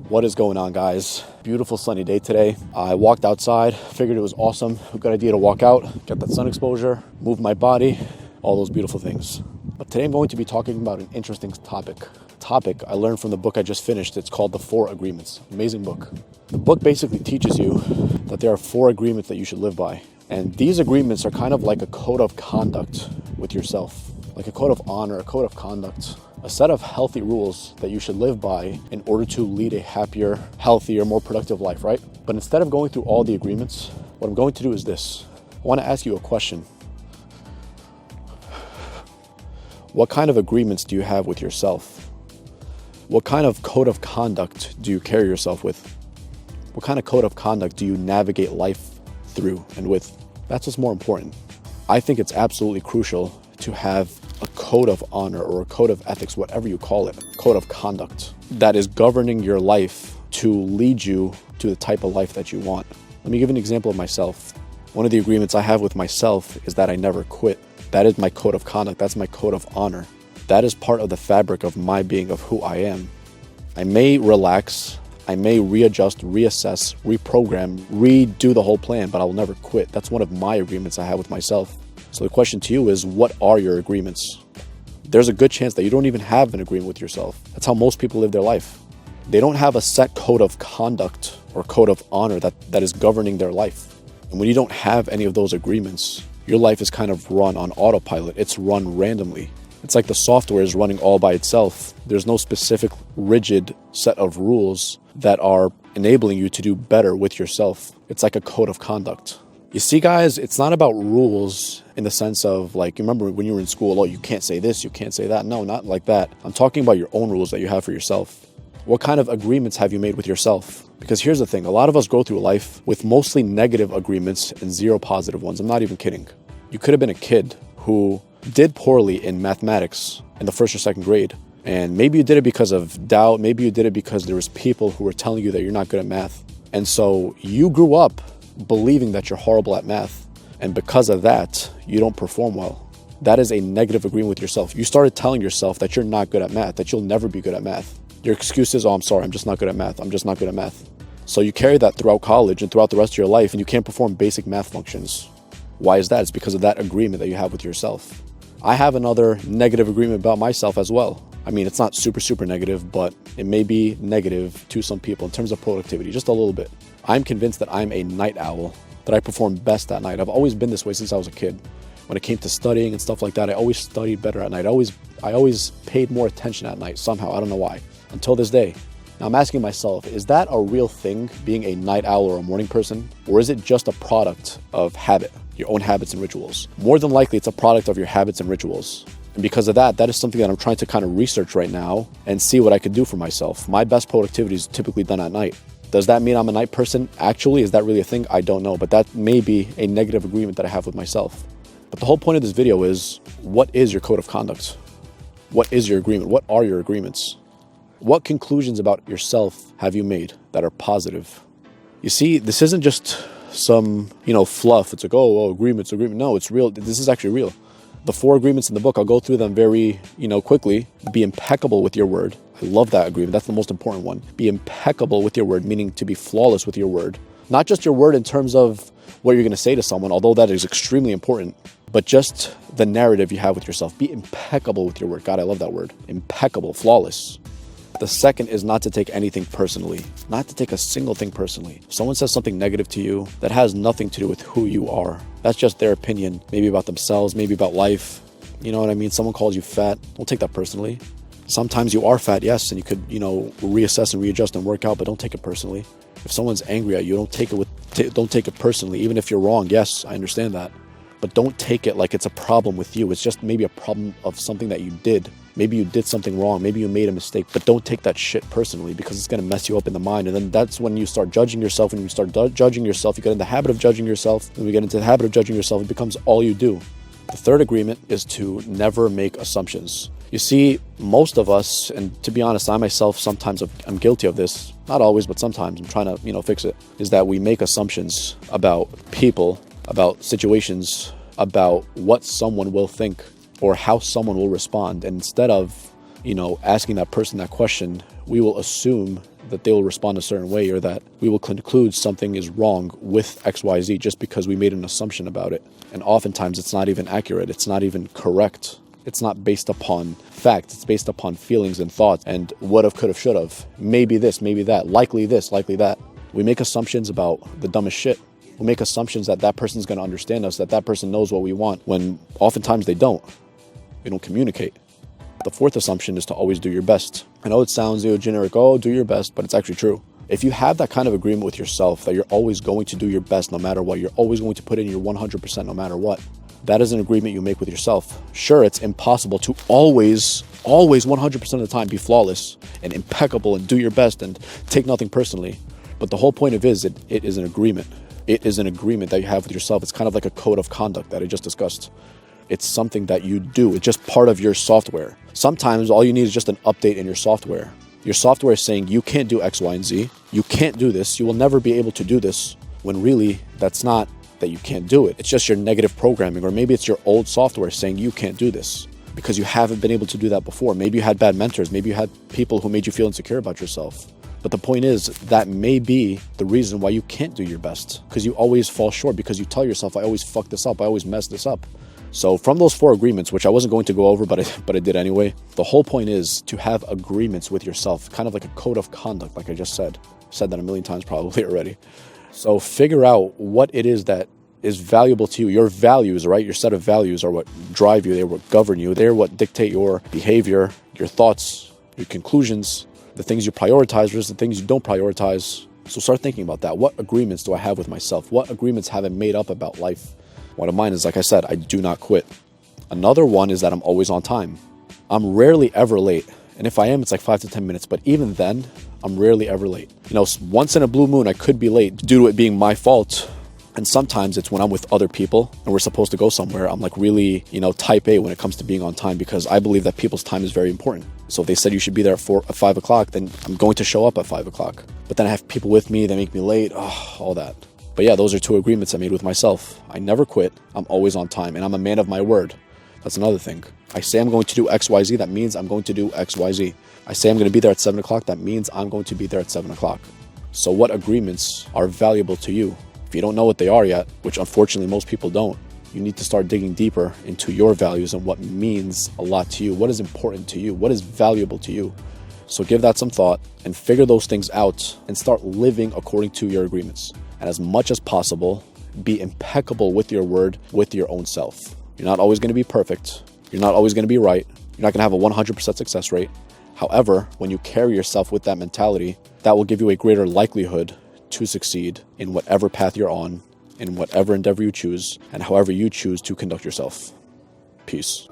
What is going on, guys? Beautiful sunny day today. I walked outside, figured it was awesome. A good idea to walk out, get that sun exposure, move my body, all those beautiful things. But today I'm going to be talking about an interesting topic I learned from the book I just finished. It's called The 4 Agreements. Amazing book. The book basically teaches you that there are 4 agreements that you should live by. And these agreements are kind of like a code of conduct with yourself, like a code of honor, a code of conduct, a set of healthy rules that you should live by in order to lead a happier, healthier, more productive life, right? But instead of going through all the agreements, what I'm going to do is this. I want to ask you a question. What kind of agreements do you have with yourself? What kind of code of conduct do you carry yourself with? What kind of code of conduct do you navigate life through and with? That's what's more important. I think it's absolutely crucial to have a code of honor or a code of ethics, whatever you call it, code of conduct that is governing your life to lead you to the type of life that you want. Let me give an example of myself. One of the agreements I have with myself is that I never quit. That is my code of conduct. That's my code of honor. That is part of the fabric of my being, of who I am. I may relax, I may readjust, reassess, reprogram, redo the whole plan, but I will never quit. That's one of my agreements I have with myself. So the question to you is, what are your agreements? There's a good chance that you don't even have an agreement with yourself. That's how most people live their life. They don't have a set code of conduct or code of honor that is governing their life. And when you don't have any of those agreements, your life is kind of run on autopilot. It's run randomly. It's like the software is running all by itself. There's no specific rigid set of rules that are enabling you to do better with yourself. It's like a code of conduct. You see, guys, it's not about rules in the sense of, like, you remember when you were in school, oh, you can't say this, you can't say that. No, not like that. I'm talking about your own rules that you have for yourself. What kind of agreements have you made with yourself? Because here's the thing, a lot of us go through life with mostly negative agreements and 0 positive ones. I'm not even kidding. You could have been a kid who did poorly in mathematics in the 1st or 2nd grade. And maybe you did it because of doubt. Maybe you did it because there was people who were telling you that you're not good at math. And so you grew up believing that you're horrible at math. And because of that, you don't perform well. That is a negative agreement with yourself. You started telling yourself that you're not good at math, that you'll never be good at math. Your excuse is, oh, I'm sorry, I'm just not good at math. I'm just not good at math. So you carry that throughout college and throughout the rest of your life, and you can't perform basic math functions. Why is that? It's because of that agreement that you have with yourself. I have another negative agreement about myself as well. I mean, it's not super negative, but it may be negative to some people in terms of productivity, just a little bit. I'm convinced that I'm a night owl, that I perform best at night. I've always been this way since I was a kid. When it came to studying and stuff like that, I always studied better at night. I always paid more attention at night somehow. I don't know why. Until this day. Now I'm asking myself, is that a real thing, being a night owl or a morning person? Or is it just a product of habit, your own habits and rituals? More than likely, it's a product of your habits and rituals. And because of that, that is something that I'm trying to kind of research right now and see what I could do for myself. My best productivity is typically done at night. Does that mean I'm a night person? Actually, is that really a thing? I don't know, but that may be a negative agreement that I have with myself. But the whole point of this video is, what is your code of conduct? What is your agreement? What are your agreements? What conclusions about yourself have you made that are positive? You see, this isn't just some, fluff. It's like, oh, agreements. No, it's real. This is actually real. The 4 agreements in the book, I'll go through them very, quickly. Be impeccable with your word. I love that agreement. That's the most important one. Be impeccable with your word, meaning to be flawless with your word. Not just your word in terms of what you're going to say to someone, although that is extremely important, but just the narrative you have with yourself. Be impeccable with your word. God, I love that word. Impeccable, flawless. The second is not to take anything personally, not to take a single thing personally. If someone says something negative to you, that has nothing to do with who you are. That's just their opinion, maybe about themselves, maybe about life. You know what I mean? Someone calls you fat. Don't take that personally. Sometimes you are fat, yes, and you could, reassess and readjust and work out, but don't take it personally. If someone's angry at you, don't take it personally. Even if you're wrong, yes, I understand that. But don't take it like it's a problem with you. It's just maybe a problem of something that you did. Maybe you did something wrong. Maybe you made a mistake, but don't take that shit personally, because it's going to mess you up in the mind. And then that's when you start judging yourself. When you start judging yourself, you get in the habit of judging yourself. When you get into the habit of judging yourself, it becomes all you do. The third agreement is to never make assumptions. You see, most of us, and to be honest, I myself, sometimes I'm guilty of this. Not always, but sometimes I'm trying to, fix it, is that we make assumptions about people, about situations, about what someone will think or how someone will respond. And instead of, asking that person that question, we will assume that they'll respond a certain way, or that we will conclude something is wrong with XYZ just because we made an assumption about it. And oftentimes it's not even accurate. It's not even correct. It's not based upon fact. It's based upon feelings and thoughts and would have, could have, should have. Maybe this, maybe that. Likely this, likely that. We make assumptions about the dumbest shit. We make assumptions that that person's going to understand us, that that person knows what we want, when oftentimes they don't. We don't communicate. The fourth assumption is to always do your best. I know it sounds generic, oh, do your best, but it's actually true. If you have that kind of agreement with yourself, that you're always going to do your best no matter what, you're always going to put in your 100% no matter what, that is an agreement you make with yourself. Sure, it's impossible to always 100% of the time be flawless and impeccable and do your best and take nothing personally. But the whole point of it is an agreement. It is an agreement that you have with yourself. It's kind of like a code of conduct that I just discussed. It's something that you do. It's just part of your software. Sometimes all you need is just an update in your software. Your software is saying you can't do X, Y, and Z. You can't do this. You will never be able to do this, when really that's not that you can't do it. It's just your negative programming, or maybe it's your old software saying you can't do this because you haven't been able to do that before. Maybe you had bad mentors. Maybe you had people who made you feel insecure about yourself. But the point is, that may be the reason why you can't do your best, because you always fall short, because you tell yourself, I always fuck this up. I always mess this up. So from those 4 agreements, which I wasn't going to go over, but I did anyway, the whole point is to have agreements with yourself, kind of like a code of conduct, like I just said. I've said that a million times probably already. So figure out what it is that is valuable to you. Your values, right? Your set of values are what drive you. They're what govern you. They're what dictate your behavior, your thoughts, your conclusions, the things you prioritize versus the things you don't prioritize. So start thinking about that. What agreements do I have with myself? What agreements have I made up about life? One of mine is, like I said, I do not quit. Another one is that I'm always on time. I'm rarely ever late. And if I am, it's like 5 to 10 minutes. But even then, I'm rarely ever late. You know, once in a blue moon, I could be late due to it being my fault. And sometimes it's when I'm with other people and we're supposed to go somewhere. I'm like really, type A when it comes to being on time, because I believe that people's time is very important. So if they said you should be there at 5 o'clock, then I'm going to show up at 5 o'clock. But then I have people with me that make me late, all that. But yeah, those are 2 agreements I made with myself. I never quit. I'm always on time, and I'm a man of my word. That's another thing. I say I'm going to do X, Y, Z. That means I'm going to do X, Y, Z. I say I'm going to be there at 7 o'clock. That means I'm going to be there at 7 o'clock. So what agreements are valuable to you? If you don't know what they are yet, which unfortunately most people don't, you need to start digging deeper into your values and what means a lot to you. What is important to you? What is valuable to you? So give that some thought and figure those things out and start living according to your agreements. And as much as possible, be impeccable with your word, with your own self. You're not always going to be perfect. You're not always going to be right. You're not going to have a 100% success rate. However, when you carry yourself with that mentality, that will give you a greater likelihood to succeed in whatever path you're on, in whatever endeavor you choose, and however you choose to conduct yourself. Peace.